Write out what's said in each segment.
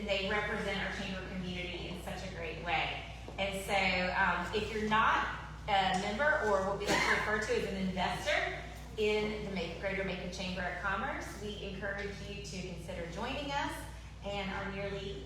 They represent our chamber community in such a great way. And so if you're not a member, or what we like to refer to as an investor in the Greater Macon Chamber of Commerce, we encourage you to consider joining us and our nearly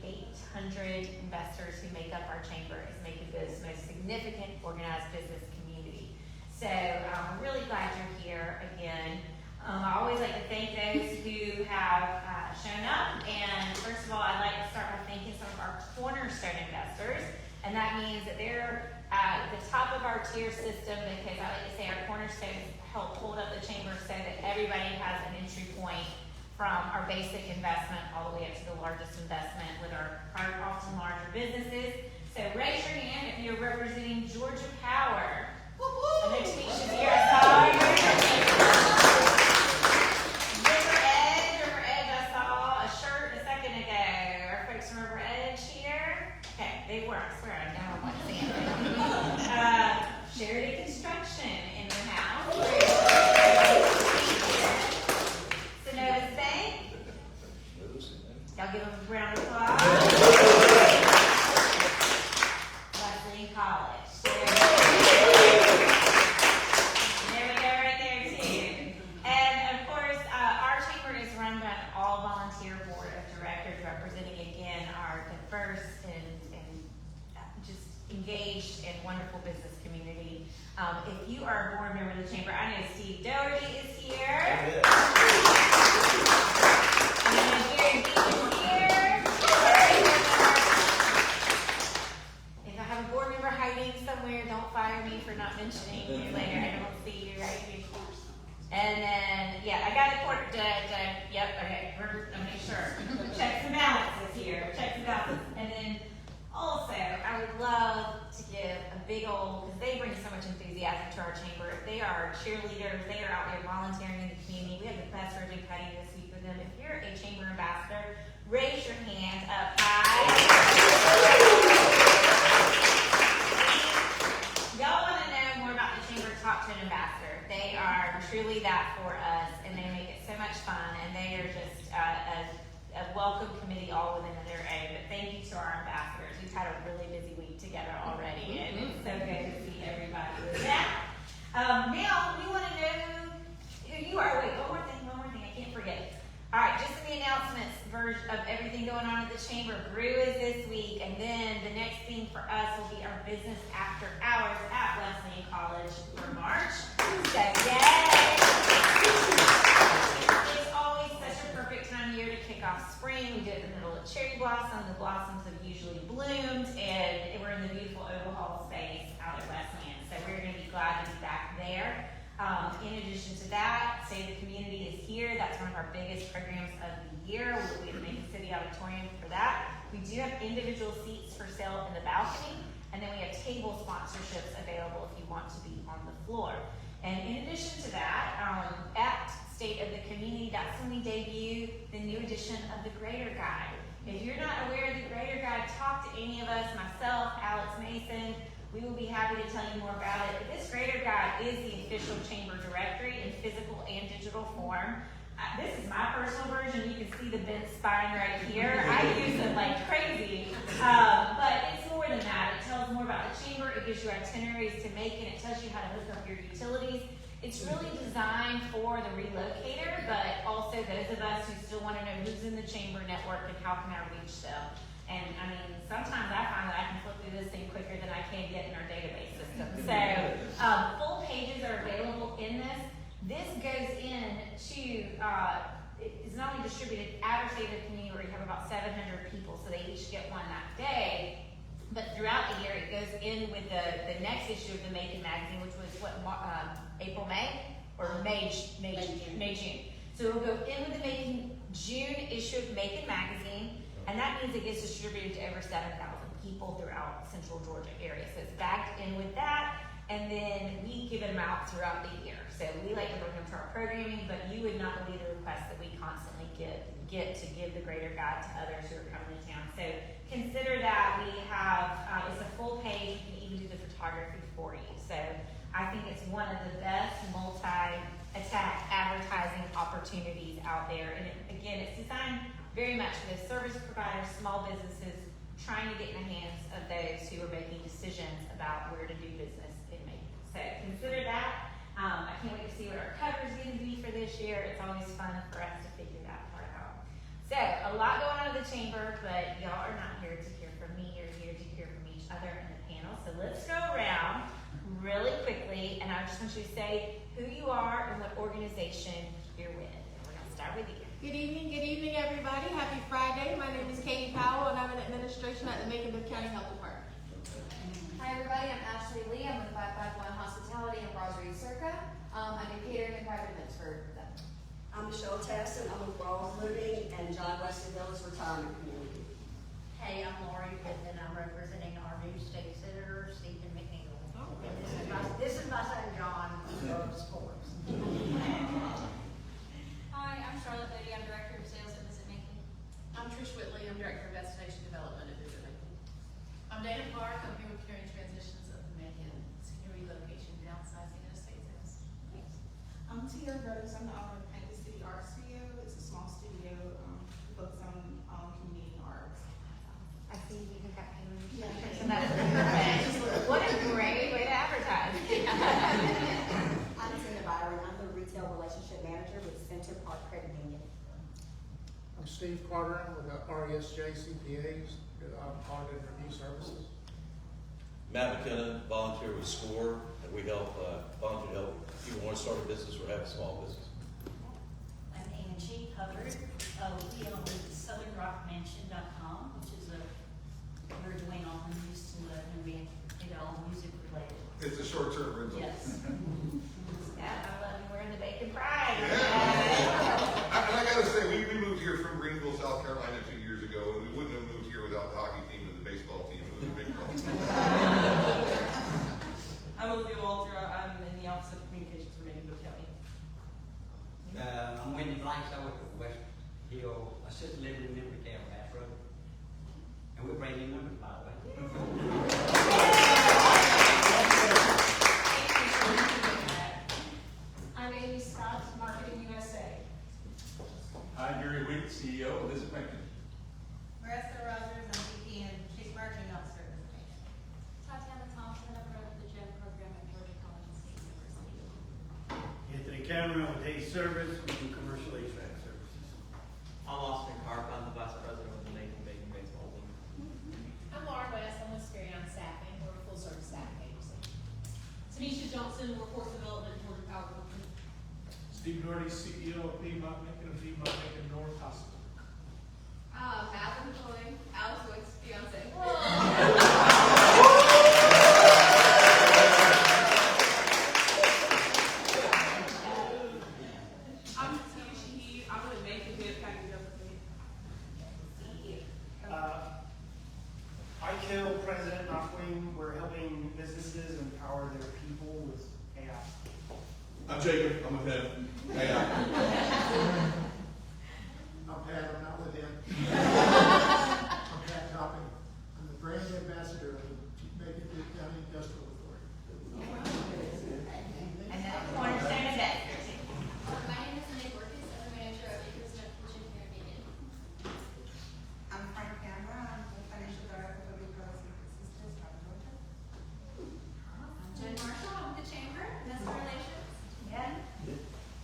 800 investors who make up our chamber is Macon-Bibb's most significant organized business community. So I'm really glad you're here again. I always like to thank those who have shown up. And first of all, I'd like to start by thanking some of our cornerstone investors. And that means that they're at the top of our tier system, because I like to say our cornerstones help hold up the chamber so that everybody has an entry point from our basic investment all the way up to the largest investment with our often larger businesses. So raise your hand if you're representing Georgia Power. I know Tanisha's here. I saw her. River Edge, I saw a shirt a second ago. Are folks from River Edge here? Okay, they were. I swear I know what I'm saying. Sheridan Construction in the house. Sonoda's Bank. Y'all give them a round of applause. Wesleyan College. There we go, right there too. And of course, our chamber is run by an all-volunteer board of directors representing again our diverse and just engaged and wonderful business community. If you are a board member of the chamber, I know Steve Doherty is here. And then Jerry Dean is here. If I have a board member hiding somewhere, don't fire me for not mentioning you later. I don't see you right here. And then, yeah, I got a quarter. Yep, okay. I'll make sure. Checks and balances here. Checks and balances. And then also, I would love to give a big old, because they bring so much enthusiasm to our chamber. They are cheerleaders. They are out there volunteering in the community. We have the best ribbon cutting this week with them. If you're a chamber ambassador, raise your hand up high. Y'all want to know more about the chamber, talk to an ambassador. They are truly that for us, and they make it so much fun, and they are just a welcome committee all within their own. But thank you to our ambassadors. We've had a really busy week together already, and it's so good to see everybody with that. Now, we want to know who you are. Wait, one more thing, I can't forget. All right, just in the announcements version, of everything going on at the chamber. Brew is this week, and then the next thing for us will be our business after hours at Wesleyan College for March. So yay! It's always such a perfect time of year to kick off spring. We do it in the middle of cherry blossom. The blossoms have usually bloomed, and we're in the beautiful Oval Hall space out at Wesleyan. So we're going to be glad to be back there. In addition to that, State of the Community is here. That's one of our biggest programs of the year. We'll be at the Macon City Auditorium for that. We do have individual seats for sale in the balcony, and then we have table sponsorships available if you want to be on the floor. And in addition to that, at State of the Community, that's when we debut the new edition of the Grader Guide. If you're not aware of the Grader Guide, talk to any of us, myself, Alex Mason. We will be happy to tell you more about it. But this Grader Guide is the official chamber directory in physical and digital form. This is my personal version. You can see the bent spine right here. I use it like crazy. But it's more than that. It tells more about the chamber. It gives you itineraries to Macon. It tells you how to hook up your utilities. It's really designed for the relocator, but also those of us who still want to know who's in the chamber network and how can I reach them. And I mean, sometimes I find that I can flip through this thing quicker than I can get in our database system. So full pages are available in this. This goes in to, it's not only distributed at our State of the Community where you have about 700 people, so they each get one that day. But throughout the year, it goes in with the next issue of the Macon magazine, which was what, April, May? Or May, June. So it'll go in with the Macon June issue of Macon magazine. And that means it gets distributed to over 7,000 people throughout Central Georgia area. So it's backed in with that, and then we give them out throughout the year. So we like to bring them to our programming, but you would not believe the requests that we constantly get to give the Grader Guide to others who are coming to town. So consider that we have, it's a full page. You can even do the photography for you. So I think it's one of the best multi-attack advertising opportunities out there. And again, it's designed very much for the service providers, small businesses, trying to get in the hands of those who are making decisions about where to do business in Macon. So consider that. I can't wait to see what our cover is going to be for this year. It's always fun for us to figure that part out. So a lot going on in the chamber, but y'all are not here to hear from me. You're here to hear from each other in the panel. So let's go around really quickly, and I just want you to say who you are and what organization you're with. And we're going to start with you. Good evening, everybody. Happy Friday. My name is Katie Powell, and I'm in administration at the Macon-Bibb County Health Department. Hi, everybody. I'm Ashley Lee. I'm with 551 Hospitality in Brasserie Circa. I do catering and private events for them. I'm Michelle Tasson. I'm with Rawls Living and John Wesley Village Retirement Community. Hey, I'm Lori Pitt, and I'm representing our new state senator, Stephen McNeil. And this is my son, John, of sports. Hi, I'm Charlotte Beatty. I'm Director of Sales at Visit Macon. I'm Trish Whitley. I'm Director of Destination Development at Visit Macon. I'm Dana Park. I'm here with Caring Transitions of the Macon Senior Relocation, Downsizing, and Estate Sales. Thanks. I'm Tia Rose. I'm the owner of Kansas City Art Studio. It's a small studio focused on community arts. I see you even got paintings. Yeah. So that's perfect. What a great way to advertise. I'm Tina Byron. I'm the Retail Relationship Manager with Center Park Credit Union. I'm Steve Carter with RESJ CPAs, Audit and Review Services. Matt McKenna, volunteer with SCORE, and we help volunteer help people want to start a business or have a small business. I'm Angie Hubbard. We own SouthernRockMansion.com, which is we're doing all the news to live, and we did all music related. It's a short-term rental. Yes. Yeah, I love you wearing the bacon pride. Yeah. And I gotta say, we moved here from Greenville, South Carolina 2 years ago, and we wouldn't have moved here without the hockey team and the baseball team. It was a big problem. I'm Olivia Walter. I'm in the Office of Communications for Macon-Bibb County. I'm Wendy Blanks. I work at West Hill Assisted Living in Retail, Bass Road. And we're bringing numbers, by the way. I'm Amy Scott, Marketing USA. Hi, Gary Week, CEO of Visit Macon. Marissa Rogers, I'm VP and Chief Marketing Officer at Visit Macon. Tatiana Thompson, I'm running the GEM program at Georgia College State University. Anthony Cameron with Hayes Service, we do commercial HVAC services. I'm Austin Carp. I'm the Vice Macon-Bibb Macon North Hospital. Madeline Chloe, Alex Woods, fiance. I'm Tishi. I'm with Macon-Bibb County. IKIL, President, BREWing, we're helping businesses empower their people with AI. I'm Jacob, I'm with him. Hey, I'm Pat, I'm not with him. I'm Pat Topping. I'm the brand ambassador of the Macon-Bibb County Industrial Authority. And then cornerstone investors. My name is Nick Workis, I'm the manager of Acres Junk Kitchen here in Macon. I'm Frank Camera, I'm the financial director for Blue Cross and Sisters of Georgia. I'm Jen Marshall, I'm with the Chamber, Investor Relations. Yeah.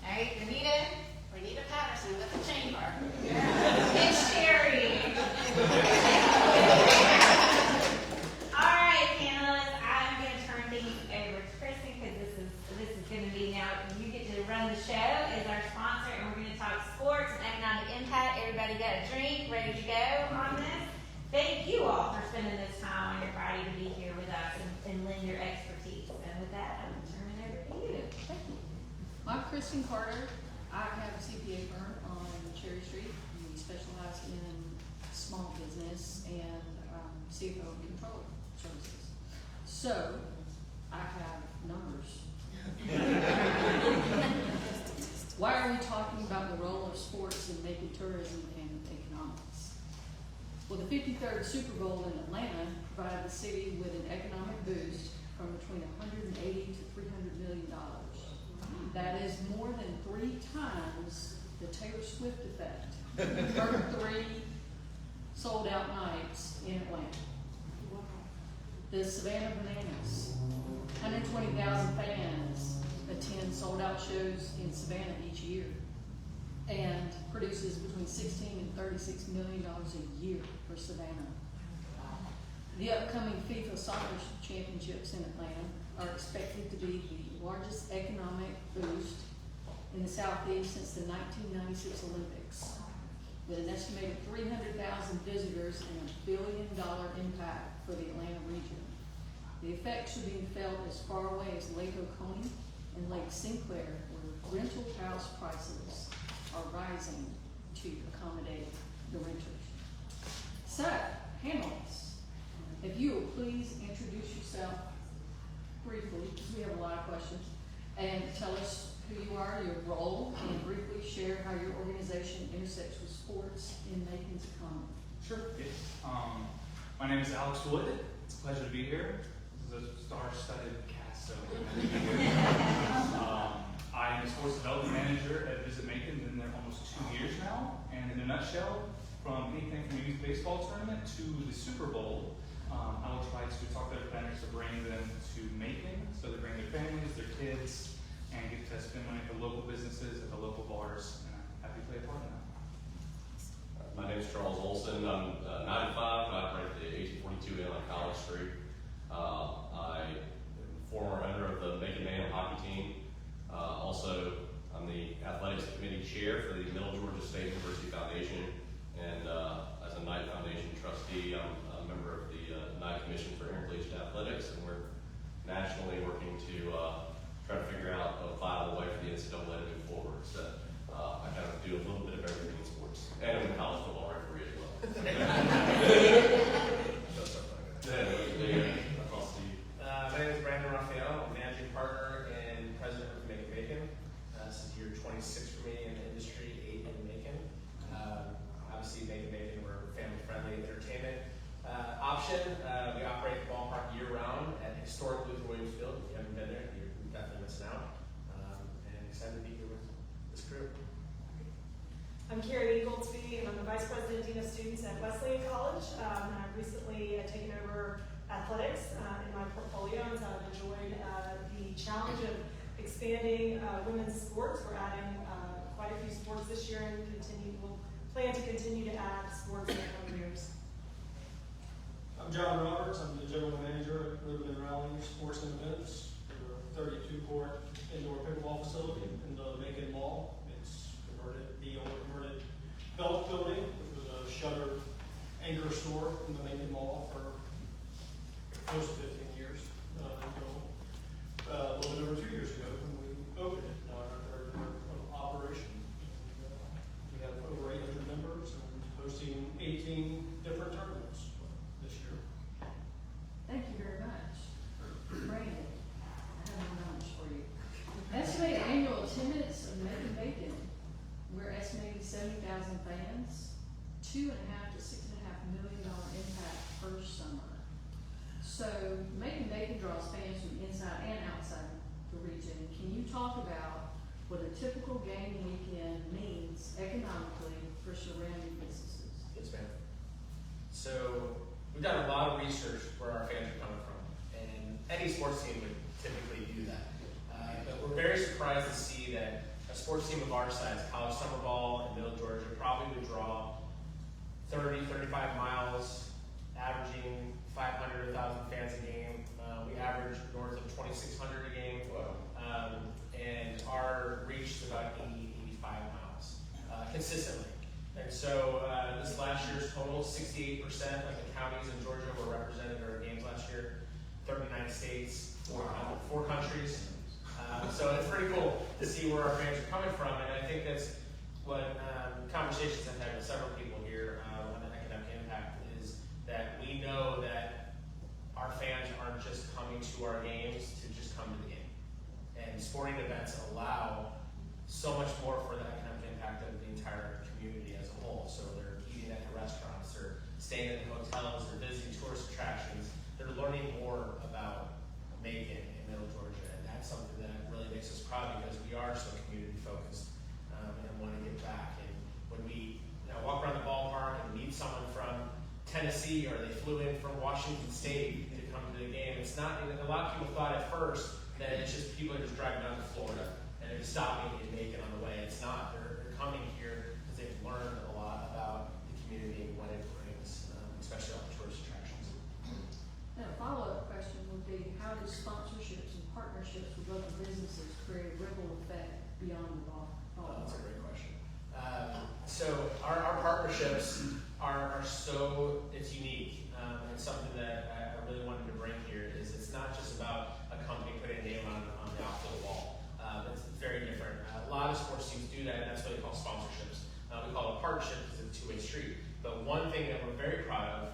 All right, Renita Patterson with the Chamber. and Sherry. All right, panelists, I'm going to turn things over to Kristen because this is going to be now. You get to run the show as our sponsor, and we're going to talk sports and economic impact. Everybody got a drink, ready to go on this. Thank you all for spending this time on your Friday to be here with us and lend your expertise. And with that, I'm going to turn it over to you. Thank you. I'm Kristen Carter. I have a CPA firm on Cherry Street. We specialize in small business and CFO and control services. So, I have numbers. Why are we talking about the role of sports in making tourism and economics? Well, the 53rd Super Bowl in Atlanta provided the city with an economic boost from between $180 to $300 million. That is more than 3 times the Taylor Swift effect. Her 3 sold out nights in Atlanta. The Savannah Bananas, 120,000 fans attend sold out shows in Savannah each year and produces between $16 and $36 million a year for Savannah. The upcoming FIFA Soccer Championships in Atlanta are expected to be the largest economic boost in the Southeast since the 1996 Olympics, with an estimated 300,000 visitors and $1 billion impact for the Atlanta region. The effects are being felt as far away as Lake Oconee and Lake Sinclair, where rental house prices are rising to accommodate the renters. So, panelists, if you will please introduce yourself briefly, because we have a lot of questions, and tell us who you are, your role, and briefly share how your organization intersects with sports in Macon's economy. Sure. Yes. My name is Alex Wood. It's a pleasure to be here. This is a star-studded cast, so I'm happy to be here. I am the sports development manager at Visit Macon. Been there almost 2 years now. And in a nutshell, from anything from the youth baseball tournament to the Super Bowl, I will try to talk to their parents to bring them to Macon, so they bring their families, their kids, and get to spend money at the local businesses, at the local bars, and I'm happy to play a part in that. My name is Charles Olson. I'm 95. I operate at the 1842 on College Street. I am the former owner of the Macon Man hockey team. Also, I'm the athletics committee chair for the Middle Georgia State University Foundation, and as a Knight Foundation trustee, I'm a member of the Knight Commission for Intercollegiate Athletics, and we're nationally working to try to figure out a viable way for the NCAA to move forward. So I kind of do a little bit of everything in sports, and I'm a college football referee as well. My name is Brandon Raphael. I'm managing partner and president of Macon Bacon. This is year 26 for me in the industry, 8 in Macon. Obviously, Macon Bacon, we're a family-friendly entertainment option. We operate the ballpark year-round at historic Luther Williams Field. If you haven't been there, you're definitely missing out. And excited to be here with this crew. I'm Carrie Goldsby, and I'm the Vice President Dean of Students at Wesleyan College. And I've recently taken over athletics in my portfolio, and so I've enjoyed the challenge of expanding women's sports. We're adding quite a few sports this year, and we'll plan to continue to add sports in the coming years. I'm John Roberts. I'm the general manager at Ribbon and Rally Sports and Events. We're a 32-court indoor pickleball facility in the Macon Mall. It's converted Belk Building, which was a shuttered anchor store in the Macon Mall for close to 15 years. A little bit over 2 years ago when we opened it, our third year of operation. We have over 800 members and hosting 18 different tournaments this year. Thank you very much. Brandon, I have a numbers for you. Estimated annual attendance of Macon-Bacon, we're estimating 70,000 fans, $2.5 to $6.5 million impact per summer. So Macon-Bacon draws fans from inside and outside the region. Can you talk about what a typical game weekend means economically for surrounding businesses? Yes, ma'am. So we've done a lot of research where our fans are coming from, and any sports team would typically do that. But we're very surprised to see that a sports team of our size, college summer ball in Middle Georgia, probably would draw 30, 35 miles, averaging 500 to 1,000 fans a game. We average north of 2,600 a game, and our reach is about 80, 85 miles consistently. And so this last year's total, 68% of the counties in Georgia were represented in our games last year, 39 states, four countries. So it's pretty cool to see where our fans are coming from, and I think that's what conversations I've had with several people here on the economic impact is that we know that our fans aren't just coming to our games to just come to the game. And sporting events allow so much more for the economic impact of the entire community as a whole. So they're eating at the restaurants, they're staying in the hotels, they're visiting tourist attractions, they're learning more about Macon and Middle Georgia, and that's something that really makes us proud because we are so community focused and want to give back. And when we walk around the ballpark and meet someone from Tennessee or they flew in from Washington State to come to the game, it's not, a lot of people thought at first that it's just people are just driving down to Florida and they're stopping in Macon on the way. It's not. They're coming here because they've learned a lot about the community and what it brings, especially all the tourist attractions. Now, a follow-up question would be, how do sponsorships and partnerships with local businesses create a ripple effect beyond the ball? That's a great question. So our partnerships are so, it's unique. And something that I really wanted to bring here is it's not just about a company putting a name on the outfield wall. It's very different. A lot of sports teams do that, and that's what they call sponsorships. We call it a partnership because it's a two-way street. But one thing that we're very proud of,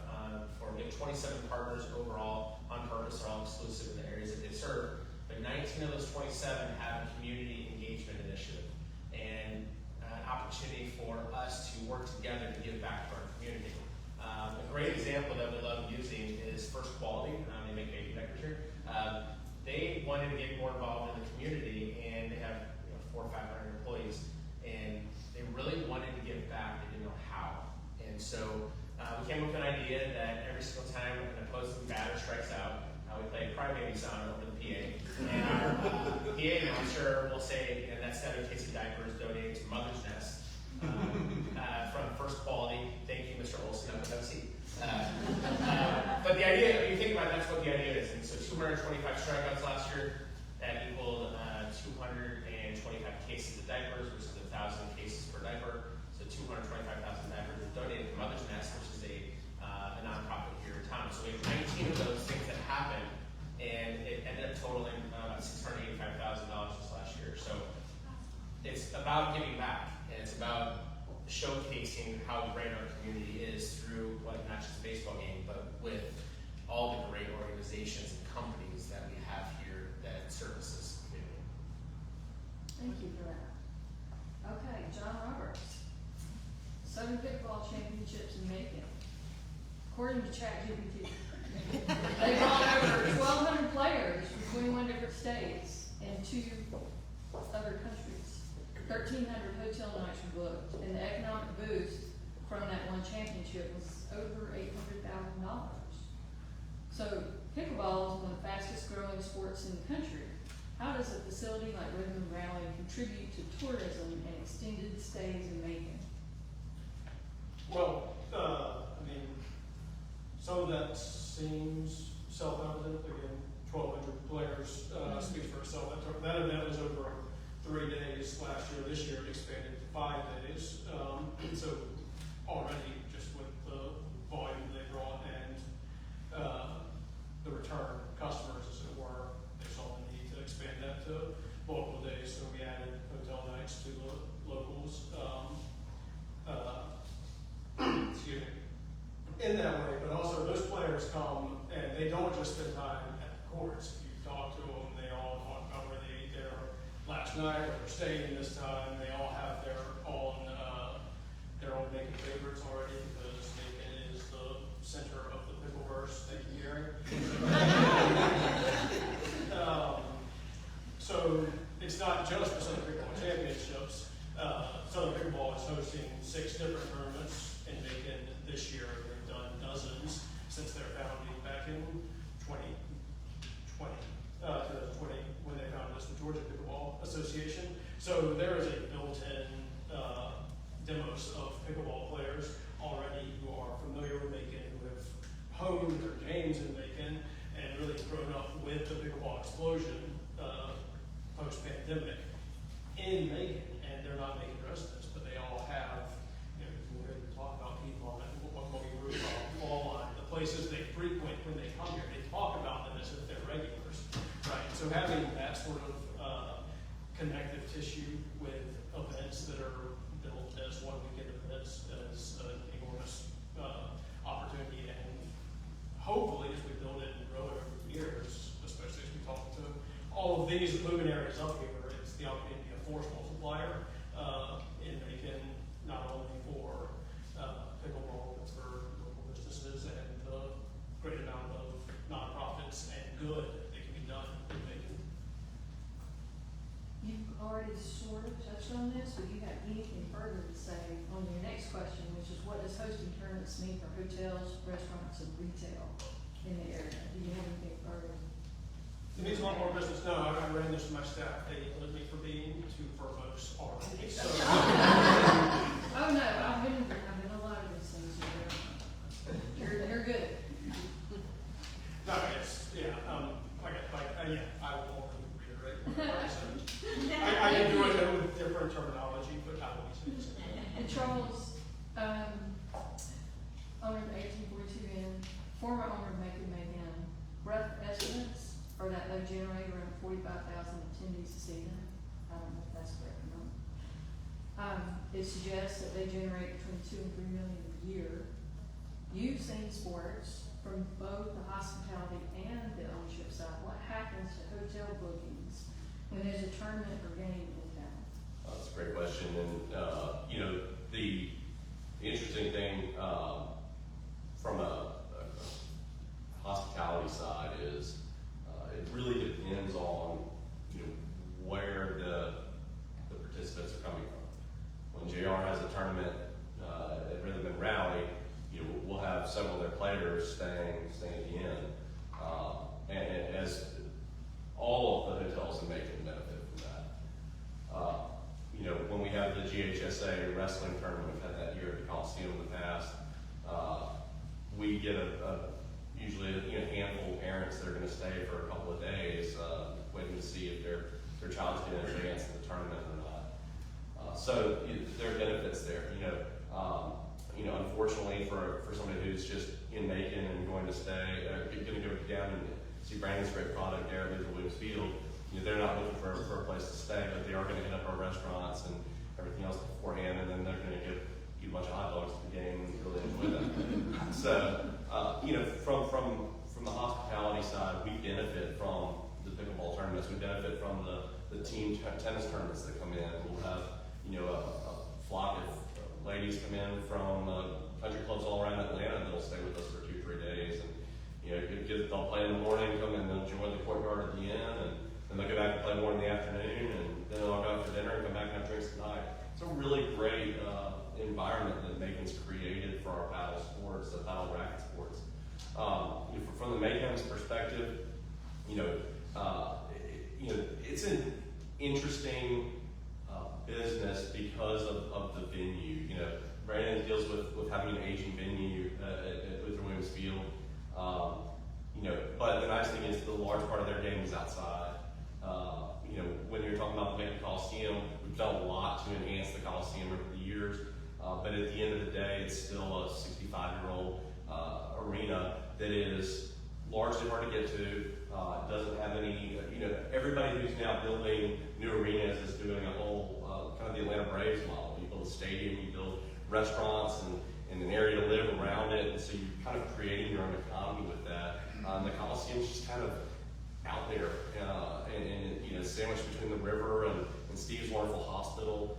we have 27 partners overall on purpose, they're all exclusive in the areas that they serve, but 19 of those 27 have a community engagement initiative and an opportunity for us to work together to give back to our community. A great example that we love using is First Quality. They make baby diapers here. They wanted to get more involved in the community, and they have 400 or 500 employees, and they really wanted to give back. They didn't know how, and so we came up with an idea that every single time an opposing batter strikes out, we play Crybaby Sound over the PA, and our PA announcer will say, and that's 7 case of diapers donated to Mother's Nest from First Quality. Thank you, Mr. Olson, up at WC. But the idea, when you think about it, that's what the idea is. And so 225 strikeouts last year, that equaled 225 cases of diapers, which is 1,000 cases per diaper. So 225,000 diapers were donated to Mother's Nest, which is a nonprofit here in town. So we have 19 of those things that happened, and it ended up totaling about $685,000 this last year. So it's about giving back, and it's about showcasing how great our community is through not just a baseball game, but with all the great organizations and companies that we have here that services the community. Thank you for that. Okay, John Roberts. Southern Kickball Championships in Macon. According to ChatGPT, they brought over 1,200 players from 21 different states and 2 other countries. 1,300 hotel nights were booked, and the economic boost from that one championship was over $800,000. So pickleball is one of the fastest growing sports in the country. How does a facility like Rhythm and Rally contribute to tourism and extended stays in Macon? Well, some of that seems self-evident. Again, 1,200 players speaks for itself. That event was over 3 days last year. This year it expanded to 5 days. So already, just with the volume they brought and the return customers, as it were. They saw the need to expand that to multiple days, so we added hotel nights to the locals. Excuse me. In that way, but also those players come and they don't just spend time at the courts. If you talk to them, they all talk about where they ate there last night, where they're staying this time. They all have their own Macon favorites already, because Macon is the center of the pickleverse. Thank you, Gary. So it's not just the Southern Pickleball Championships. Southern Pickleball is hosting 6 different tournaments in Macon this year. They've done dozens since their founding back in 2020, when they founded us, the Georgia Pickleball Association. So there is a built-in demos of pickleball players already who are familiar with Macon, who have honed their games in Macon, and really grown up with the pickleball explosion post-pandemic in Macon. And they're not Macon residents, but they all have, we're going to talk about people on what we group fall line, the places they frequent when they come here. They talk about them as if they're regulars, right? So having that sort of connective tissue with events that are built as one weekend events is an enormous opportunity, and hopefully as we build it and grow it over the years, especially as we talk to all of these luminaries up here, it's the opportunity to be a force multiplier in Macon, not only for pickleball, but for local businesses and the great amount of nonprofits and good that can be done in Macon. You've already sort of touched on this, but do you have anything further to say on your next question, which is what does hosting tournaments mean for hotels, restaurants, and retail in the area? Do you have anything further? It means a lot more business. No, I ran this to my staff. They yelled at me for being too verbose already. So. Oh no, I've been a lot of these things. You're good. No, it's yeah. I will reiterate what I said. I can do it with different terminology, but I will be saying. And Charles, owner of 1842 Inn, former owner of Macon, rough estimates are that they generate around 45,000 attendees a season. I don't know if that's correct or not. It suggests that they generate between 2 and 3 million a year. You've seen sports from both the hospitality and the ownership side. What happens to hotel bookings when there's a tournament or game in town? That's a great question, and the interesting thing from a hospitality side is it really depends on where the participants are coming from. When JR has a tournament at Rhythm and Rally, we'll have several of their players staying at the inn, and as all of the hotels in Macon benefit from that. When we have the GHSA wrestling tournament, we've had that here at the Coliseum in the past, we get usually a handful of parents that are going to stay for a couple of days, waiting to see if their child's going to advance in the tournament or not. So there are benefits there. Unfortunately for somebody who's just in Macon and going to stay, going to go down and see Brandon's great product there at Williams Field, they're not looking for a place to stay, but they are going to hit up our restaurants and everything else beforehand, and then they're going to eat a bunch of hot dogs at the game and really enjoy that. So, from the hospitality side, we benefit from the pickleball tournaments. We benefit from the team tennis tournaments that come in. We'll have a flock of ladies come in from country clubs all around Atlanta, and they'll stay with us for 2-3 days, and they'll play in the morning, come and they'll join the courtyard at the inn, and then they'll go back and play more in the afternoon, and then they'll go out for dinner and come back and have drinks at night. It's a really great environment that Macon's created for our paddle sports, the paddle racket sports. From the Macon's perspective, it's an interesting business because of the venue. Brandon deals with having an aging venue at Luther Williams Field. But the nice thing is the large part of their game is outside. When you're talking about the Macon Coliseum, we've done a lot to enhance the Coliseum over the years. but at the end of the day, it's still a 65-year-old arena that is largely hard to get to. Doesn't have any, everybody who's now building new arenas is doing a whole kind of the Atlanta Braves model. You build a stadium, you build restaurants and an area to live around it, and so you're kind of creating your own economy with that. The Coliseum's just kind of out there, and sandwiched between the river and Steve's wonderful hospital.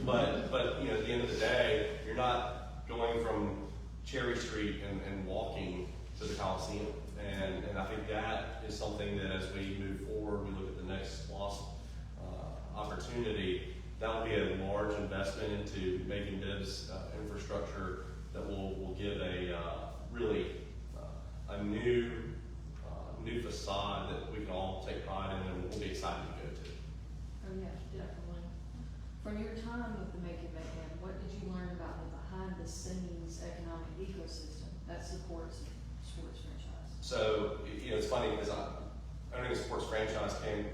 But at the end of the day, you're not going from Cherry Street and walking to the Coliseum. And I think that is something that as we move forward, we look at the next lost opportunity, that will be a large investment into Macon-Bibb's infrastructure that will give a really a new facade that we can all take pride in and we'll be excited to go to. Oh yeah, definitely. From your time with the Macon Band, what did you learn about the behind-the-scenes economic ecosystem that supports sports franchise? So, it's funny because owning a sports franchise came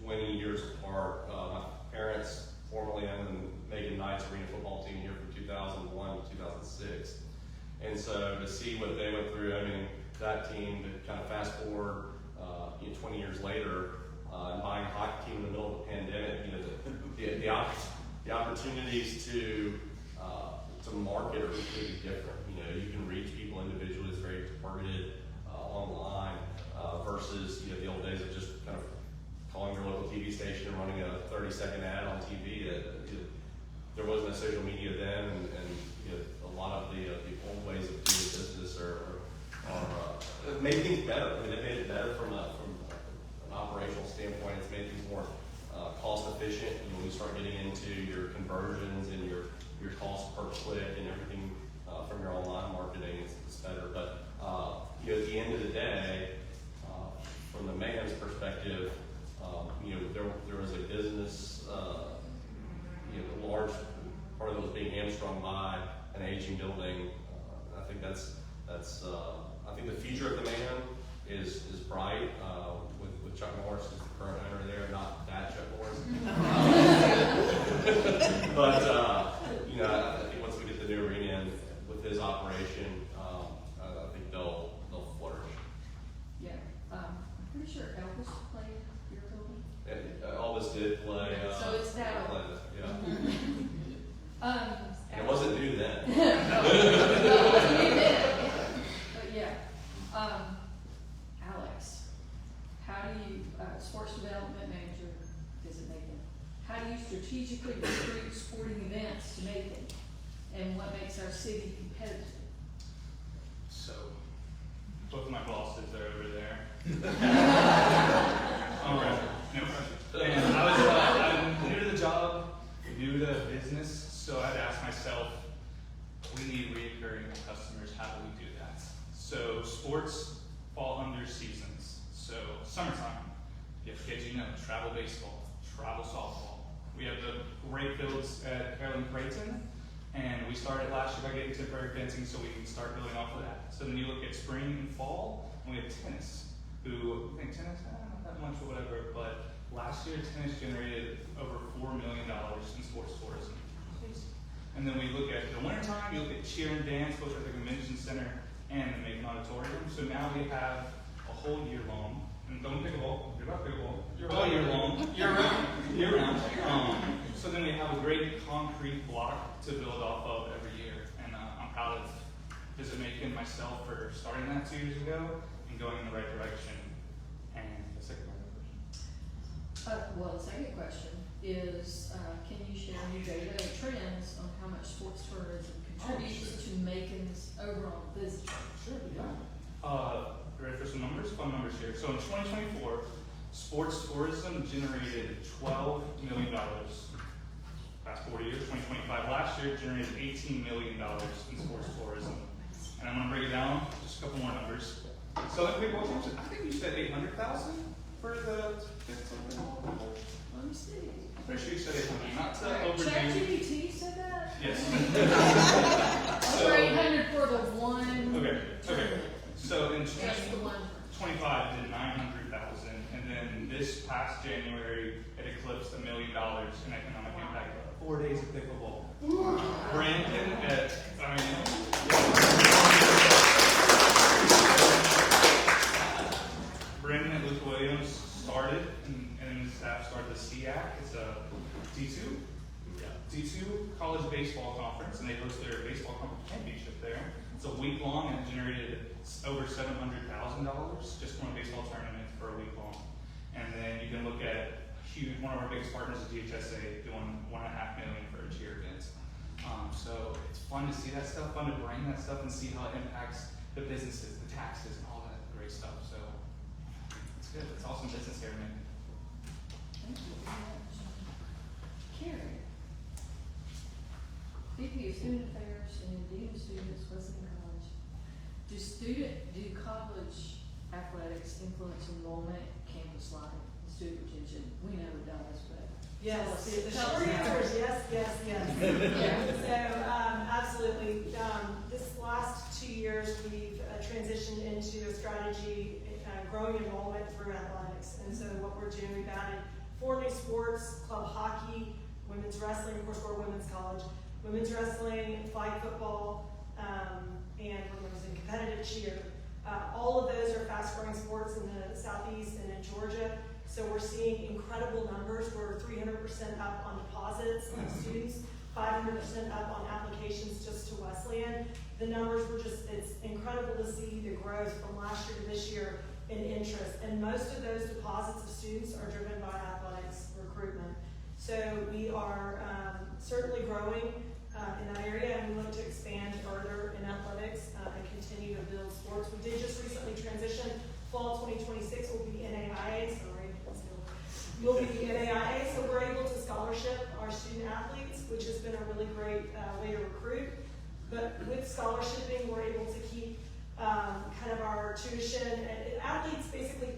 20 years apart. My parents formerly owned the Macon Knights Arena football team here from 2001 to 2006. And so to see what they went through owning that team, to kind of fast forward 20 years later, and buying a hockey team in the middle of the pandemic, the opportunities to market are completely different. You can reach people individually. It's very targeted online versus the old days of just kind of calling your local TV station and running a 30-second ad on TV. There wasn't a social media then, and a lot of the old ways of doing business are made things better. I mean, they made it better from an operational standpoint. It's made things more cost efficient. When you start getting into your conversions and your cost per click and everything from your online marketing, it's better. But at the end of the day, from the man's perspective, there was a business, a large part of it was being hamstrung by an aging building. I think I think the future of the man is bright with Chuck Norris as the current owner there, not that Chuck Norris. But I think once we get the new arena in with his operation, I think they'll flourish. Yeah, I'm pretty sure Elvis played your building. Elvis did play. So it's that old. Yeah. And it wasn't new then. No, it wasn't new then. But yeah, Alex, how do you, sports development manager, visit Macon? How do you strategically recruit sporting events to Macon, and what makes our city competitive? So, both of my bosses are over there. No pressure. And I'm new to the job, new to business, so I had to ask myself, we need recurring customers, how do we do that? So sports fall under seasons. So summertime, you have kids travel baseball, travel softball. We have the great fields at Carolyn Creighton, and we started last year by getting temporary fencing so we can start building off of that. So then you look at spring and fall, and we have tennis, who think tennis, not that much or whatever, but last year tennis generated over $4 million in sports tourism. And then we look at the wintertime, you look at cheer and dance, both at the convention center and the Macon Auditorium. So now we have a whole year long, and don't pickleball, you're about pickleball, all year long, year round. So then we have a great concrete block to build off of every year. And I'm proud of Visit Macon myself for starting that 2 years ago and going in the right direction. And the second part of the question. Well, the second question is, can you share any data and trends on how much sports tourism contributes to Macon's overall visitor? Sure, yeah. Ready for some numbers? Fun numbers here. So in 2024, sports tourism generated $12 million. Past 40 years, 2025. Last year, it generated $18 million in sports tourism. And I'm going to break it down, just a couple more numbers. So I think you said 800,000 for the. Let me see. Pretty sure you said 800. Not to overdo. ChatGPT said that? Yes. Over 800 for the one. Okay. So in That's the one. 25 did 900,000, and then this past January it eclipsed $1 million in economic impact growth. 4 days of pickleball. Brandon Brandon and Luke Williams started, and his staff started the SEAC. It's a D2 college baseball conference, and they host their baseball championship there. It's a week long, and it generated over $700,000 just from a baseball tournament for a week long. And then you can look at one of our biggest partners is DHSA doing $1.5 million for a cheer event. So it's fun to see that stuff, fun to bring that stuff and see how it impacts the businesses, the taxes, and all that great stuff. So it's good. It's awesome business here, man. Thank you very much. Carrie, VP of Student Affairs and Dean of Students, Wesleyan College. Do college athletics influence enrollment, campus life, and student retention? We know it does, but Yes, the short answer is yes, yes, yes. So, absolutely. This last 2 years, we've transitioned into a strategy growing enrollment through athletics. And so what we're doing, we've added 4 new sports: club hockey, women's wrestling, of course we're a women's college, women's wrestling, flag football, and we're using competitive cheer. All of those are fast-growing sports in the Southeast and in Georgia. So we're seeing incredible numbers. We're 300% up on deposits of students, 500% up on applications just to Wesleyan. The numbers were it's incredible to see the growth from last year to this year in interest. And most of those deposits of students are driven by athletics recruitment. So we are certainly growing in that area, and we look to expand further in athletics and continue to build sports. We did just recently transition. Fall 2026 will be NAIA, will be NAIA, so we're able to scholarship our student athletes, which has been a really great way to recruit. But with scholarshiping, we're able to keep kind of our tuition. Athletes basically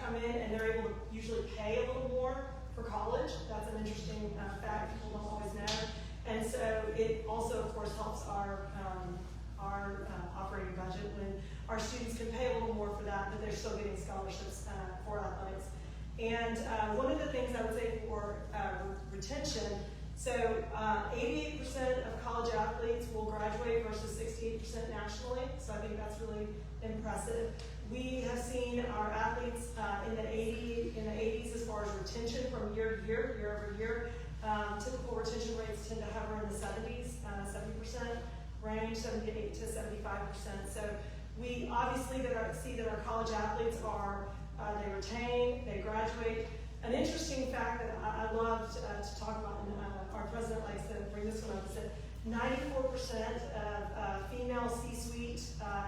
come in and they're able to usually pay a little more for college. That's an interesting fact people don't always know. And so it also, of course, helps our operating budget when our students can pay a little more for that, but they're still getting scholarships for athletics. And one of the things I would say for retention, so 88% of college athletes will graduate versus 68% nationally, so I think that's really impressive. We have seen our athletes in the 80s as far as retention from year to year, year over year. Typical retention rates tend to hover in the 70s, 70% range, 78 to 75%. So we obviously see that our college athletes are they retain, they graduate. An interesting fact that I love to talk about, and our president likes to bring this one up, is that 94% of female C-suite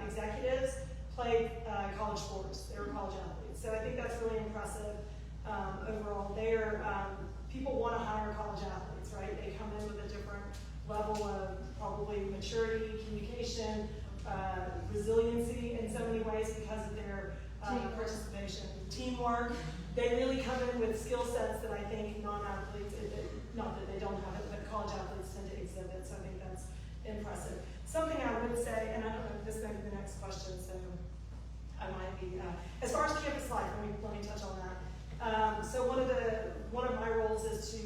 executives played college sports. They were college athletes. So I think that's really impressive overall. People want to hire college athletes, right? They come in with a different level of probably maturity, communication, resiliency in so many ways because of their participation, teamwork. They really come in with skill sets that I think non-athletes, not that they don't have it, but college athletes tend to exhibit, so I think that's impressive. Something I would say, and I don't know if this may be the next question, so I might be, as far as campus life, let me touch on that. So one of my roles is to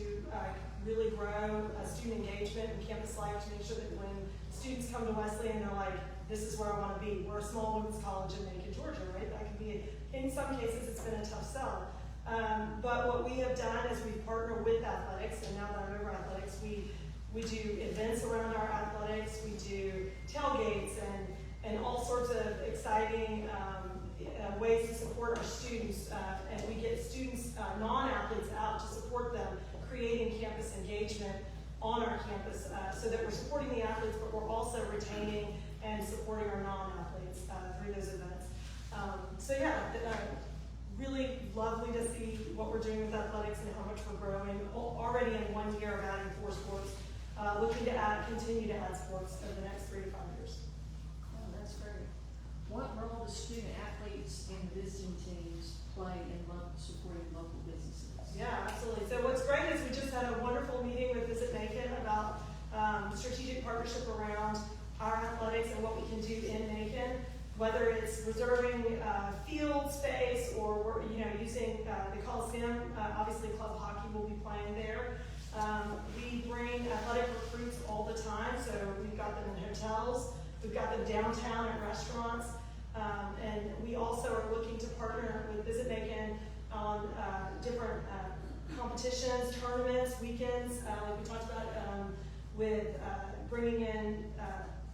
really grow student engagement and campus life to make sure that when students come to Wesleyan, they're like, this is where I want to be. We're a small women's college in Macon, Georgia, right? That can be, in some cases, it's been a tough sell. But what we have done is we partner with athletics, and now that I'm over athletics, we do events around our athletics, we do tailgates and all sorts of exciting ways to support our students, and we get students, non-athletes out to support them, creating campus engagement on our campus so that we're supporting the athletes, but we're also retaining and supporting our non-athletes through those events. Really lovely to see what we're doing with athletics and how much we're growing. Already in 1 year of adding 4 sports, looking to continue to add sports over the next 3 to 5 years. Oh, that's great. What role do student athletes and visiting teams play in supporting local businesses? Yeah, absolutely. So what's great is we just had a wonderful meeting with Visit Macon about strategic partnership around our athletics and what we can do in Macon, whether it's reserving field space or we're using the Coliseum. Obviously, club hockey will be playing there. We bring athletic recruits all the time, so we've got them in hotels, we've got them downtown at restaurants, and we also are looking to partner with Visit Macon on different competitions, tournaments, weekends, like we talked about with bringing in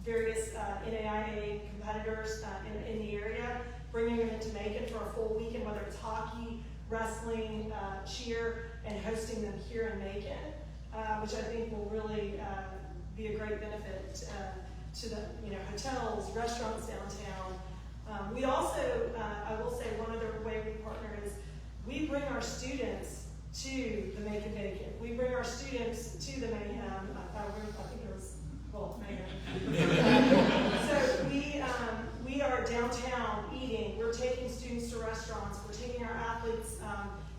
various NAIA competitors in the area, bringing them into Macon for a full weekend, whether it's hockey, wrestling, cheer, and hosting them here in Macon, which I think will really be a great benefit to the hotels, restaurants downtown. We also, I will say, one other way we partner is we bring our students to the Macon Bacon. We bring our students to the Mayhem. I think it was, well, Mayhem. So we are downtown eating. We're taking students to restaurants. We're taking our athletes,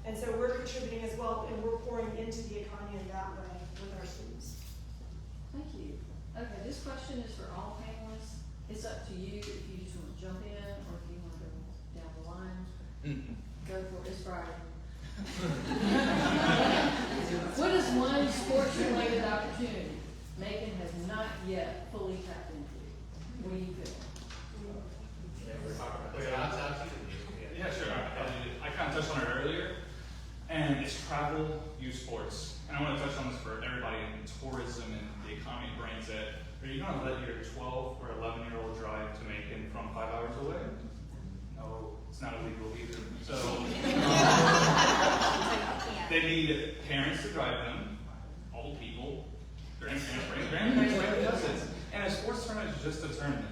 and so we're contributing as well, and we're pouring into the economy in that way with our students. Thank you. Okay, this question is for all panelists. It's up to you if you just want to jump in or if you want to go down the line. Go for it. It's Friday. What is one sports-related opportunity Macon has not yet fully tapped into? What do you feel? Yeah, sure. I kind of touched on it earlier, and it's travel, youth sports. And I want to touch on this for everybody in tourism and the economy brings it. Are you going to let your 12 or 11-year-old drive to Macon from 5 hours away? No, it's not illegal either. So they need parents to drive them, old people, grandparents, cousins. And a sports tournament is just a tournament.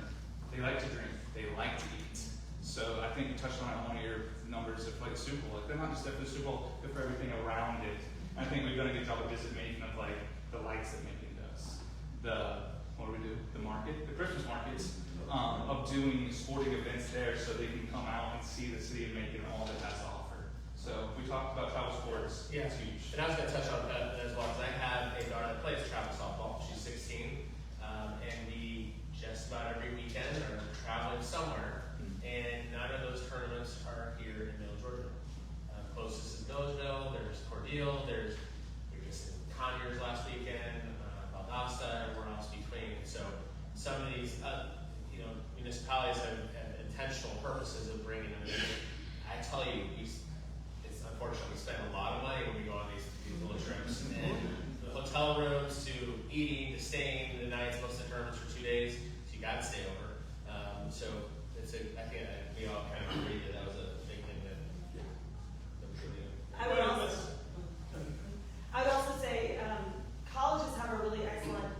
They like to drink. They like to eat. So I think you touched on it on one of your numbers of like Super Bowl. Like, they're not just there for the Super Bowl, they're for everything around it. And I think we've done a good job of Visit Macon of like the lights that Macon does. What do we do? The market, the Christmas markets, of doing sporting events there so they can come out and see the city of Macon and all that it has to offer. So we talked about travel sports. Yeah. It's huge. And I was going to touch on that as well, because I have a daughter that plays travel softball. She's 16, and we just about every weekend are traveling somewhere. And none of those tournaments are here in Middle Georgia. Closest is Milledgeville, there's Cordele, we were just in Conyers last weekend, Valdosta, everywhere else between. So some of these, municipalities have intentional purposes of bringing them in. I tell you, it's unfortunate we spend a lot of money when we go on these little trips. And the hotel rooms to eating to staying the nights, most of the tournaments for 2 days, so you got to stay over. So I think we all kind of agreed that was a big thing that we should do. I would also say colleges have a really excellent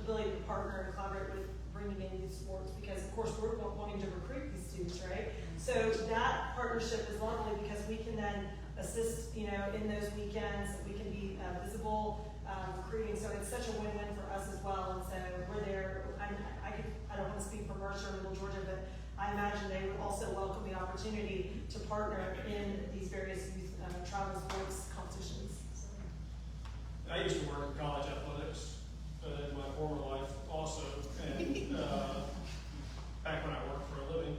ability to partner and collaborate with bringing in youth sports because, of course, we're wanting to recruit these students, right? So that partnership is lovely because we can then assist, in those weekends. We can be visible, recruiting. So it's such a win-win for us as well. And so we're there. I don't want to speak for Mercer or Middle Georgia, but I imagine they would also welcome the opportunity to partner in these various youth travel sports competitions. I used to work in college athletics in my former life also, and back when I worked for a living.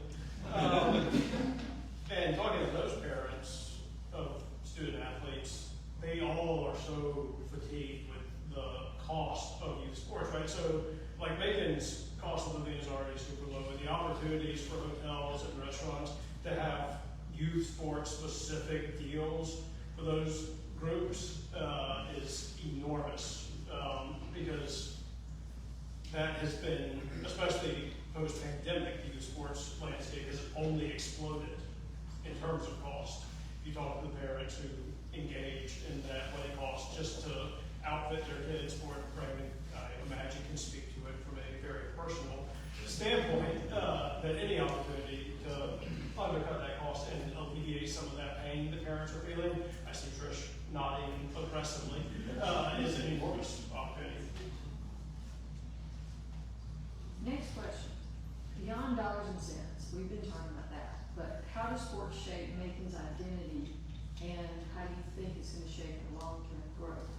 And talking to those parents of student athletes, they all are so fatigued with the cost of youth sports, right? So, like Macon's cost of living is already super low, and the opportunities for hotels and restaurants to have youth sports specific deals for those groups is enormous because that has been, especially post-pandemic, the youth sports landscape has only exploded in terms of cost. You talk to the parents who engage in that, what it costs just to outfit their kids for it. Brandon, I imagine, can speak to it from a very personal standpoint, that any opportunity to undercut that cost and alleviate some of that pain the parents are feeling, I see Trish nodding aggressively, is an enormous opportunity. Next question. Beyond dollars and cents, we've been talking about that, but how does sports shape Macon's identity, and how do you think it's going to shape the long-term growth?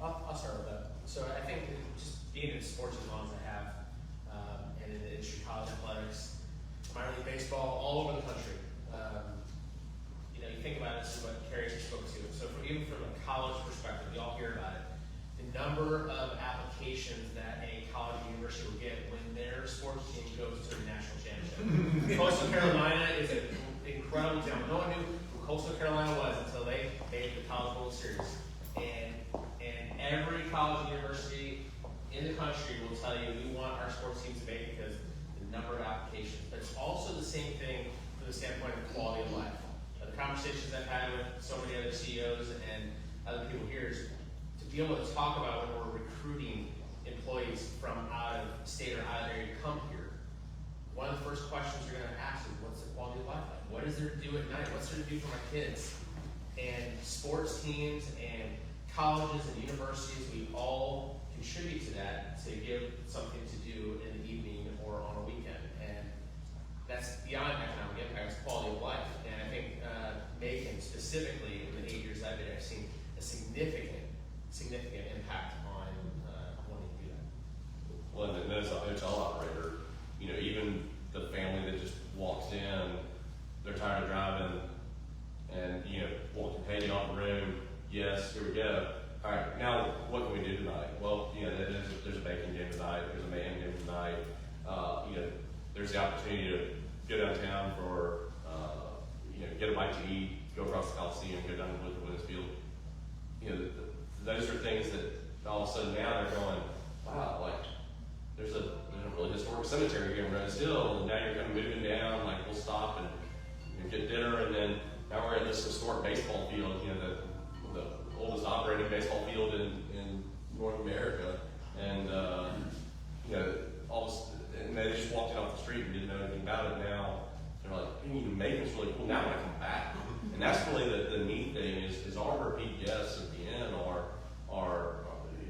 I'll start with that. So I think just being in sports as long as I have, and in the industry, college athletics, minor league baseball, all over the country. You think about it, this is what Carrie spoke to. So even from a college perspective, you all hear about it. The number of applications that a college or university will get when their sports team goes to a national championship. Coastal Carolina is an incredible town. No one knew who Coastal Carolina was until they made the College World Series. And every college and university in the country will tell you we want our sports teams to make it because the number of applications. But it's also the same thing from the standpoint of quality of life. The conversations I've had with so many other CEOs and other people here is to be able to talk about when we're recruiting employees from out of state or out of area to come here. One of the first questions you're going to ask is, what's the quality of life like? What is there to do at night? What's there to do for my kids? And sports teams and colleges and universities, we all contribute to that to give something to do in the evening or on a weekend. And that's beyond economic impact, it's quality of life. And I think Macon, specifically in the 8 years I've been there, I've seen a significant impact on wanting to do that. Well, and as a hotel operator, you know, even the family that just walks in, they're tired of driving, and you know, walking, hey, you off the room, yes, here we go. All right, now what can we do tonight? Well, you know, there's a Macon game tonight, there's a Macon game tonight. You know, there's the opportunity to go downtown for, you know, get a bite to eat, go across the Coliseum, go down to the Williams Field. You know, those are things that all of a sudden now they're going, wow, like there's a really historic cemetery here in Rose Hill, and now you're kind of moving down, like we'll stop and get dinner, and then now we're at this historic baseball field, you know, the oldest operating baseball field in North America, and you know, and they just walked in off the street and didn't know anything about it. Now they're like, Macon's really cool. Now I come back, and that's really the neat thing is our repeat guests at the end are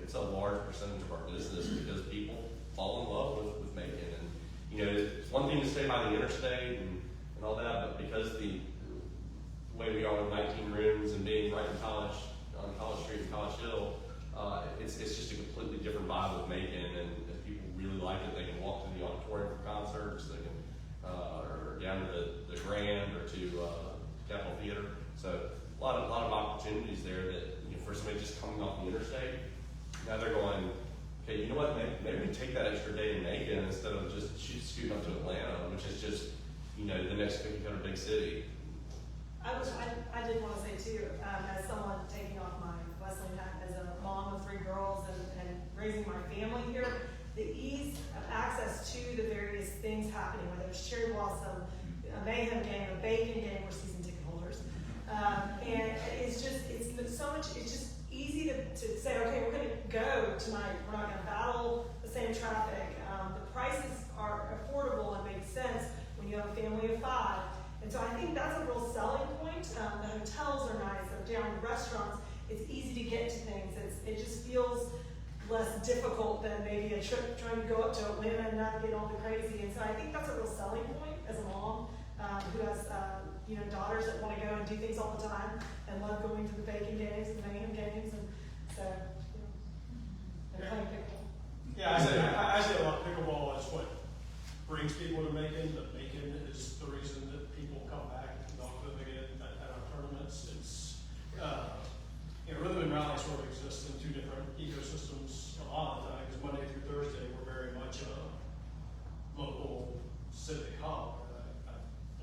it's a large percentage of our business because people fall in love with Macon, and you know, it's one thing to stay by the interstate and all that, but because the way we are with 19 rooms and being right in College Street and College Hill, it's just a completely different vibe with Macon, and if people really like it, they can walk to the auditorium for concerts, they can, or down to the Grand or to Capitol Theater. So a lot of opportunities there that, you know, for somebody just coming off the interstate, now they're going, okay, you know what, maybe we take that extra day in Macon instead of just scooting up to Atlanta, which is just, you know, the next cookie cutter big city. I did want to say too, as someone taking off my Wesleyan hat, as a mom of 3 girls and raising my family here, the ease of access to the various things happening, whether it's Cherry Blossom, a Mayhem game, a Bacon game, we're season ticket holders. And it's so much, it's just easy to say, okay, we're going to go tonight. We're not going to battle the same traffic. The prices are affordable and make sense when you have a family of 5. And so I think that's a real selling point. The hotels are nice, they're down, the restaurants, it's easy to get to things. It just feels less difficult than maybe a trip trying to go up to Atlanta and navigate all the crazy. And so I think that's a real selling point as a mom who has daughters that want to go and do things all the time and love going to the Bacon games and Mayhem games. And so, and playing pickleball. Yeah, I say a lot. Pickleball is what brings people to Macon. But Macon is the reason that people come back and talk to them again at our tournaments. It's Rhythm and Rally sort of exists in 2 different ecosystems a lot of the time. Because Monday through Thursday, we're very much a local civic hub.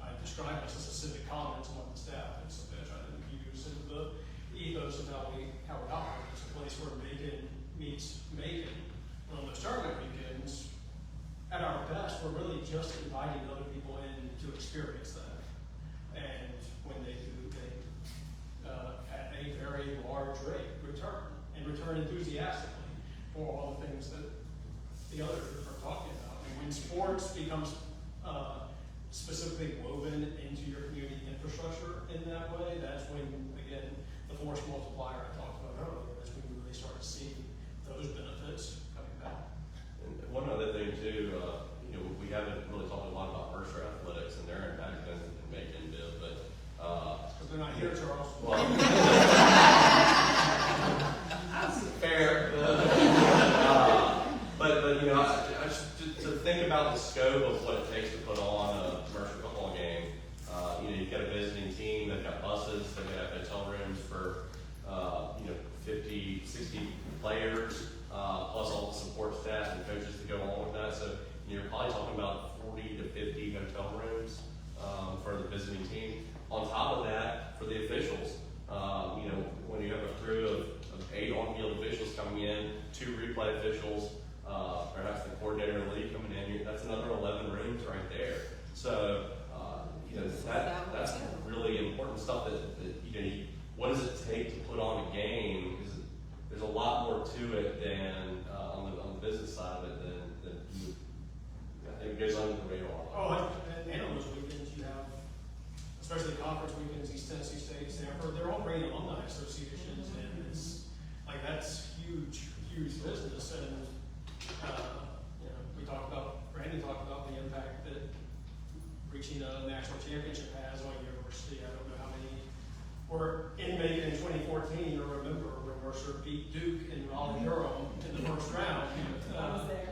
I describe us as a civic commons among the staff. It's something I try to infuse into the ethos of how we operate. It's a place where Macon meets Macon. And on those tournament weekends, at our best, we're really just inviting other people in to experience that. And when they do, they, at a very large rate, return enthusiastically for all the things that the others are talking about. And when sports becomes specifically woven into your community infrastructure in that way, that's when, again, the force multiplier I talked about earlier, is when we really start to see those benefits coming back. And one other thing too, we haven't really talked a lot about Mercer Athletics and their impact in Macon-Bibb, but because they're not here, Charles. Well, fair. But you know, I just to think about the scope of what it takes to put on a Mercer football game. You've got a visiting team, they've got buses, they've got hotel rooms for players, plus all the support staff and coaches to go along with that. So you're probably talking about 40 to 50 hotel rooms for the visiting team. On top of that, for the officials, when you have a crew of 8 on-field officials coming in, 2 replay officials, perhaps the coordinator of the league coming in, that's another 11 rooms right there. So, that's really important stuff that what does it take to put on a game? Because there's a lot more to it than on the business side of it than you, I think it goes under the radar. Oh, and on those weekends you have, especially conference weekends, East Tennessee State, Stanford, they're all great alumni associations, and it's like that's huge business. And Brandon talked about the impact that reaching a national championship has on a university. I don't know how many were in Macon in 2014. You'll remember when Mercer beat Duke in Raleigh-Durham in the first round. I was there.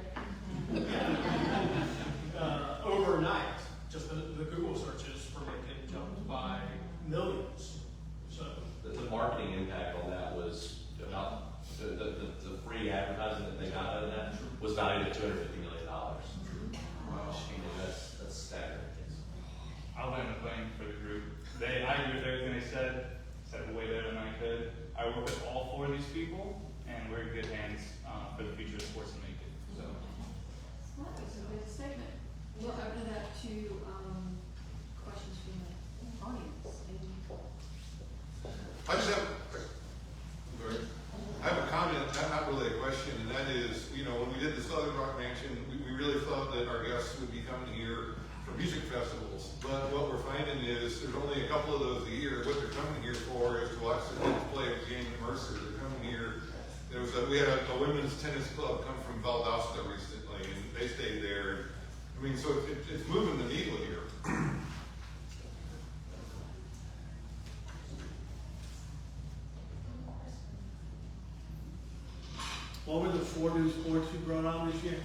Overnight, just the Google searches for Macon jumped by millions. So the marketing impact on that was about the free advertising that they got out of that was valued at $250 million. Wow, that's staggering. I'll land the plane for the group. I agree with everything they said way better than I could. I work with all 4 of these people, and we're in good hands for the future of sports in Macon. So. That's a good statement. We'll open it up to questions from the audience. I have a comment, not really a question, and that is, when we did the Southern Rock Mansion, we really thought that our guests would be coming here for music festivals. But what we're finding is there's only a couple of those a year. What they're coming here for is to watch the kids play a game at Mercer. They're coming here. We had a women's tennis club come from Valdosta recently, and they stayed there. I mean, so it's moving the needle here. What were the 4 new sports you brought on this year?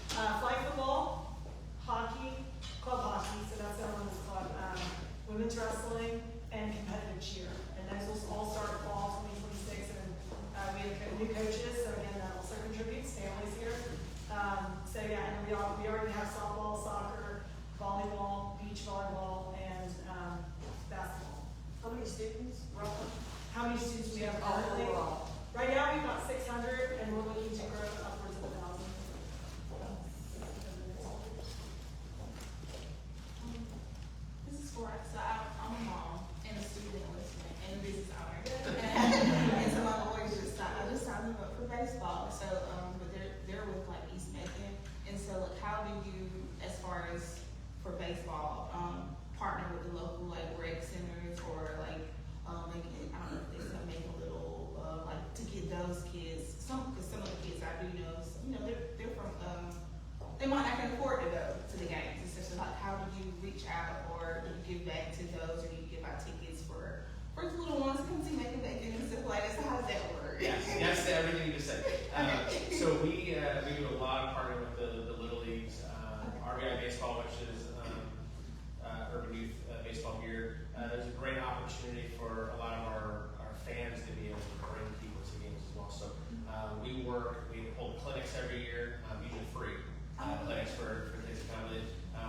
Flag football, hockey, club hockey, so that's our women's club, women's wrestling, and competitive cheer. And those will all start fall 2026, and we have new coaches, so again, that also contributes, families here. And we already have softball, soccer, volleyball, beach volleyball, and basketball. How many students roughly? How many students we have currently? Right now, we've got 600, and we're looking to grow upwards of 1,000. This is for, so I'm a mom and a student enlistment and a business owner. And so my boys I just signed them up for baseball. So, but they're with like East Macon. And so like, how do you, as far as for baseball, partner with the local like rec centers or like, making, I don't know if they can make a little, like to get those kids, because some of the kids I do know, they're from, they might not can afford to go to the games. It's just like, how do you reach out or do you give back to those, or do you give out tickets for the little ones to come see Macon and stuff like that? So how does that work? Yes, that's everything you just said. So we do a lot of partnering with the Little Leagues, RBI Baseball, which is urban youth baseball here. There's a great opportunity for a lot of our fans to be able to bring people to games as well. So we hold clinics every year, usually free clinics for kids to come in.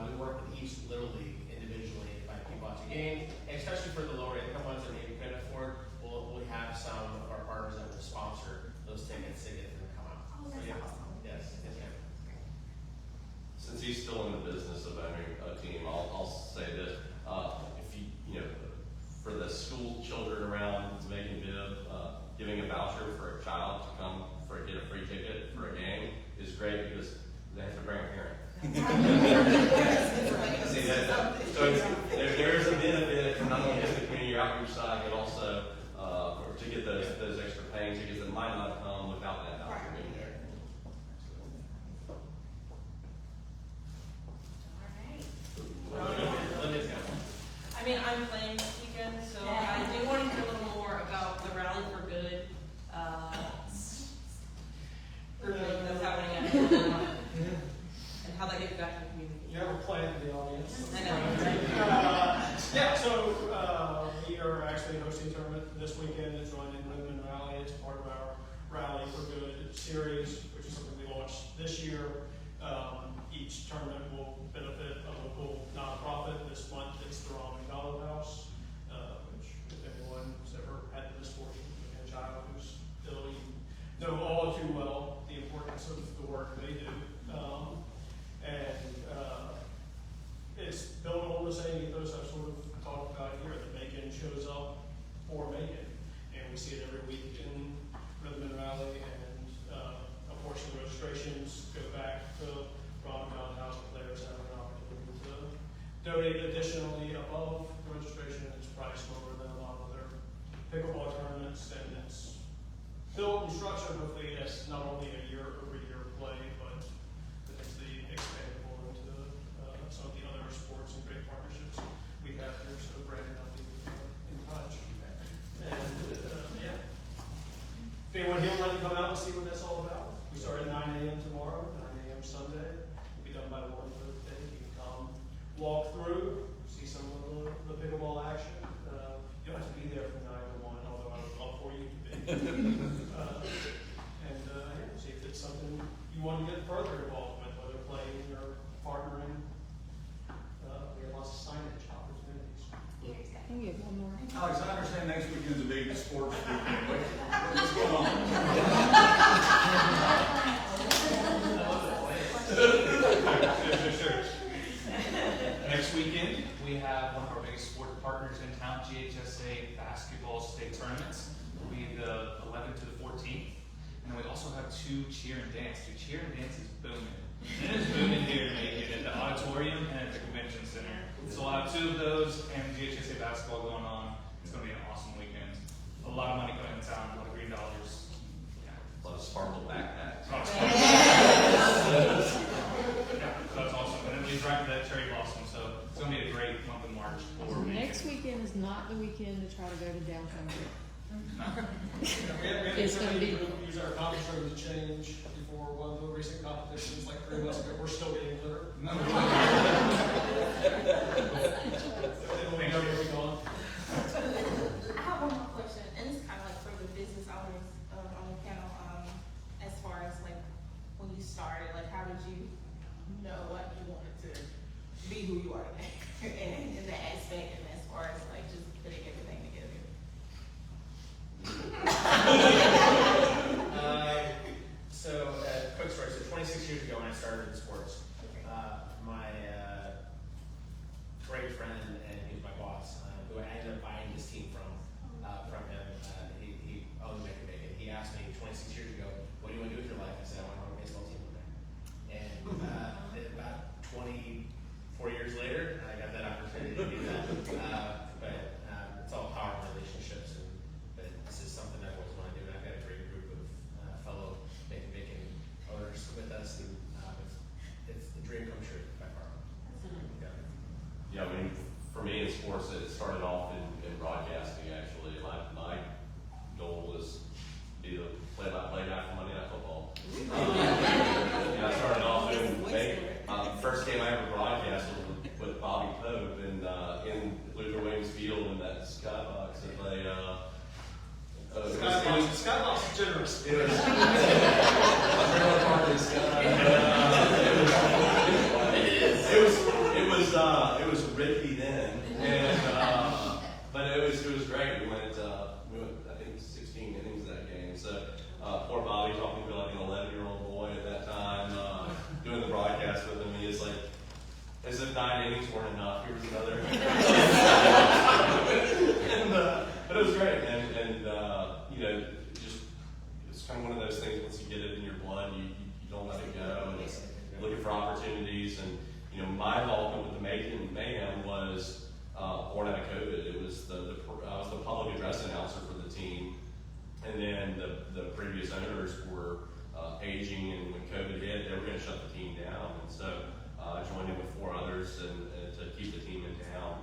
We work with each Little League individually, invite people out to games, and especially for the lower income ones that maybe couldn't afford, we'll have some of our partners that will sponsor those tickets to get them to come out. Oh, that's awesome. Yes, yes, ma'am. Since he's still in the business of owning a team, I'll say this. If for the school children around Macon-Bibb, giving a voucher for a child to come get a free ticket for a game is great because they have to bring a parent. See that? So there is a benefit for not only the community outreach side, but also to get those extra paying tickets that might not come without that voucher being there. I mean, I'm playing this weekend, so I do want to hear a little more about the Rally for Good group that's happening at and how that gets back to the community. You have a plan for the audience. I know. So we are actually hosting a tournament this weekend. It's run in Women Rally. It's part of our Rally for Good series, which is something we launched this year. Each tournament will benefit a local nonprofit. This month it's the Ron McDonald House, which if anyone has ever had the misfortune of a child who's ill, you know all too well the importance of the work they do. It's built on the same ethos I've sort of talked about here, that Macon shows up for Macon, and we see it every week in Rhythm and Rally, and a portion of the registrations go back to Ron McDonald House. Players have an opportunity to donate additionally above the registration. It's priced lower than a lot of other pickleball tournaments, and it's built and structured hopefully as not only a year-over-year play, but potentially expandable into some of the other sports and great partnerships we have here. So Brandon, I'll be in touch. And yeah, if anyone here would like to come out and see what that's all about, we start at 9 a.m. tomorrow, 9 a.m. Sunday. We'll be done by 1 Thursday. You can come walk through, see some of the pickleball action. You don't have to be there from 9 to 1, although I would love for you to be. Yeah, see if it's something you want to get further involved with, whether playing or partnering. We have lots of signage opportunities. Can we get one more? Alex, I understand next weekend's a big sports weekend. What's going on? Next weekend, we have one of our biggest sport partners in town, GHSA basketball state tournaments. Will be the 11th to the 14th. And then we also have 2 cheer and dance. Cheer and dance is booming. It is booming here in Macon at the auditorium and at the convention center. So we'll have 2 of those and GHSA basketball going on. It's going to be an awesome weekend. A lot of money going in town, a lot of green dollars. Yeah. A lot of sparkle backpacks. Yeah, so that's awesome. And it leads right to that cherry blossom. So it's going to be a great month of March for Macon. Next weekend is not the weekend to try to go to downtown. It's going to be use our conference room to change before one of the recent competitions like 3 months ago. We're still getting glitter. It'll be gone. I have one more question, and it's kind of like for the business owners on the panel. As far as like when you started, like how did you know like you wanted to be who you are today, and in that aspect, and as far as like just putting everything together. Quick story. So 26 years ago when I started in sports, my great friend, and he was my boss, who I ended up buying this team from him, he owned Macon. He asked me 26 years ago, what do you want to do with your life? I said, I want to run a baseball team one day. And about 24 years later, I got that opportunity to do that. But it's all power of relationships, but this is something I've always wanted to do, and I've got a great group of fellow Macon owners with us, and it's the dream come true by far. Yeah, I mean, for me in sports, it started off in broadcasting, actually. My goal was to be the play-by-play guy for Monday Night Football. I started off doing first game I ever broadcast was with Bobby Pope in Luther Williams Field in that skybox that they Skybox is generous. It was part of the sky. It was Ricky then, and but it was great. We went I think 16 innings that game. So poor Bobby talking to like an 11-year-old boy at that time, doing the broadcast with him. He is like, as if 9 innings weren't enough. Here was another. But it was great, and you know, just it's kind of one of those things. Once you get it in your blood, you don't let it go, and it's looking for opportunities. And you know, my involvement with the Macon Mayhem was born out of COVID. It was I was the public address announcer for the team, and then the previous owners were aging, and when COVID hit, they were going to shut the team down, and so I joined in with 4 others and to keep the team in town.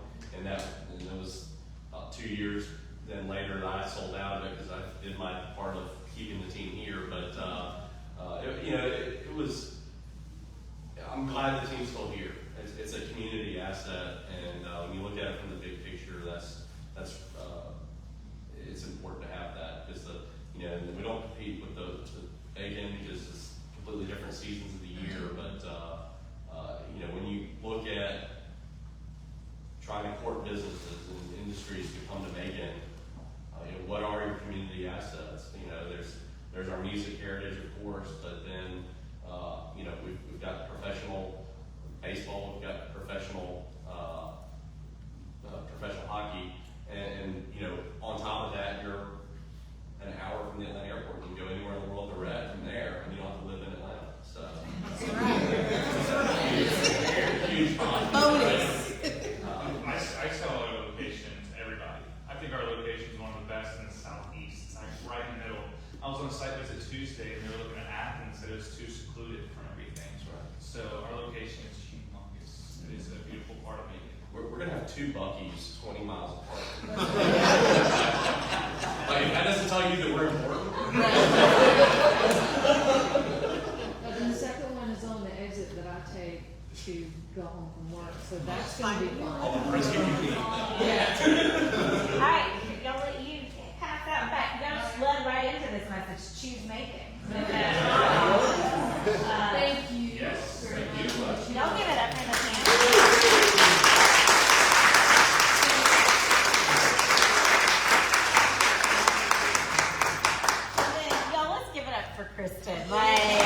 trying to court businesses and industries to come to Macon, what are your community assets? There's our music heritage, of course, but then, we've got professional baseball, we've got professional hockey, and on top of that, you're an hour from the Atlanta airport. You can go anywhere in the world to rent from there, and you don't have to live in Atlanta. So, huge bonus. I sell our location to everybody. I think our location is one of the best in the southeast. It's like right in the middle. I was on a site visit Tuesday, and they were looking at Athens, and it was too secluded from everything. So our location is humongous. It is a beautiful part of Macon. We're going to have 2 Buc-ee's 20 miles apart. Like, that doesn't tell you that we're important. But then the second one is on the exit that I take to go home from work, so that's gonna be fun. All the press Yeah. All right, y'all let you pass that back. Y'all just led right into this message. Choose Macon. Thank you. Yes, very thank you. much. Y'all give it up for the panel. And then, y'all, let's give it up for Kristen. Like.